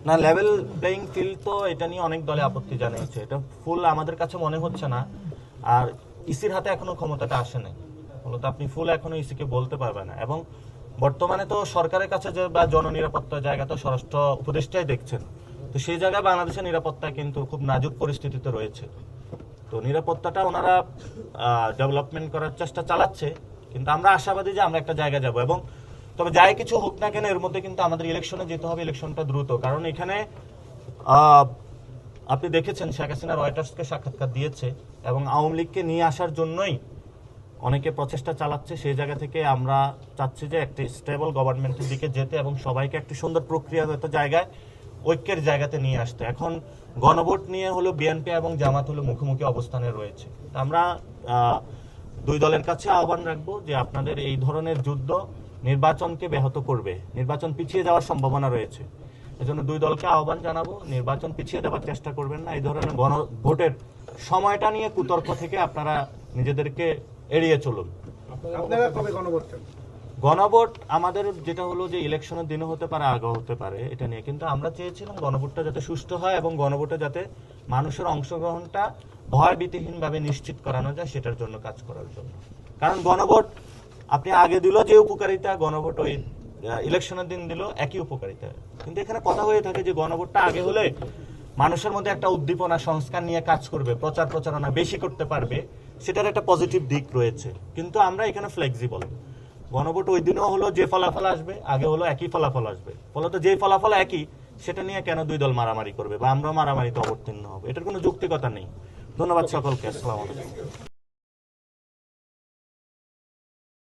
না, level playing field তো এটা নিয়ে অনেক দলে আপত্তি জানিয়েছে। এটা ফুল আমাদের কাছে মনে হচ্ছে না। আর ইসির হাতে এখনো ক্ষমতাটা আসে নাই, মূলত আপনি ফুল এখনো ইসিকে বলতে পারবেন না। এবং বর্তমানে তো সরকারের কাছে যে বা জননিরাপত্তার জায়গা তো স্বরাষ্ট্র উপদেষ্টাই দেখছেন। তো সেই জায়গায় বাংলাদেশের নিরাপত্তা কিন্তু খুব নাজুক পরিস্থিতিতে রয়েছে। তো নিরাপত্তাটা ওনারা ডেভেলপমেন্ট করার চেষ্টা চালাচ্ছে, কিন্তু আমরা আশাবাদী যে আমরা একটা জায়গায় যাব। এবং তবে যাই কিছু হোক না কেন, এর মধ্যে কিন্তু আমাদের ইলেকশনে যেতে হবে, ইলেকশনটা দ্রুত। কারণ এখানে আপনি দেখেছেন শেখ হাসিনা রয়টার্সকে সাক্ষাৎকার দিয়েছে এবং আওয়ামী লীগকে নিয়ে আসার জন্যই অনেকে প্রচেষ্টা চালাচ্ছে। সেই জায়গা থেকে আমরা চাচ্ছি যে একটি স্টেবল গভর্নমেন্টের দিকে যেতে এবং সবাইকে একটি সুন্দর প্রক্রিয়াগত জায়গায় ঐক্যের জায়গাতে নিয়ে আসতে। এখন গণভোট নিয়ে হলো বিএনপি এবং জামাত হলো মুখোমুখি অবস্থানে রয়েছে। আমরা দুই দলের কাছে আহ্বান রাখবো যে আপনাদের এই ধরনের যুদ্ধ নির্বাচনকে ব্যাহত করবে, নির্বাচন পিছিয়ে যাওয়ার সম্ভাবনা রয়েছে। এজন্য দুই দলকে আহ্বান জানাবো, নির্বাচন পিছিয়ে দেওয়ার চেষ্টা করবেন না। এই ধরনের গণভোটের সময়টা নিয়ে কুতর্ক থেকে আপনারা নিজেদেরকে এড়িয়ে চলুন। গণভোট আমাদের যেটা হলো যে ইলেকশনের দিনে হতে পারে, আগে হতে পারে, এটা নিয়ে কিন্তু আমরা চেয়েছিলাম গণভোটটা যাতে সুষ্ঠু হয় এবং গণভোটে যাতে মানুষের অংশগ্রহণটা ভয়ভীতিহীনভাবে নিশ্চিত করানো যায়, সেটার জন্য কাজ করার জন্য। কারণ গণভোট আপনি আগে দিল যে উপকারিতা, গণভোট ওই ইলেকশনের দিন দিল একই উপকারিতা। কিন্তু এখানে কথা হয়ে থাকে যে গণভোটটা আগে হলে মানুষের মধ্যে একটা উদ্দীপনা, সংস্কার নিয়ে কাজ করবে, প্রচার প্রচারণা বেশি করতে পারবে, সেটার একটা পজিটিভ দিক রয়েছে। কিন্তু আমরা এখানে ফ্লেক্সিবল। গণভোট ওই দিনও হলো যে ফলাফল আসবে, আগে হলো একই ফলাফল আসবে। ফলত যে ফলাফল একই, সেটা নিয়ে কেন দুই দল মারামারি করবে বা আমরা মারামারিতে অবতীর্ণ হবে, এটার কোনো যৌক্তিকতা নেই। ধন্যবাদ সকলকে। আসসালামু আলাইকুম।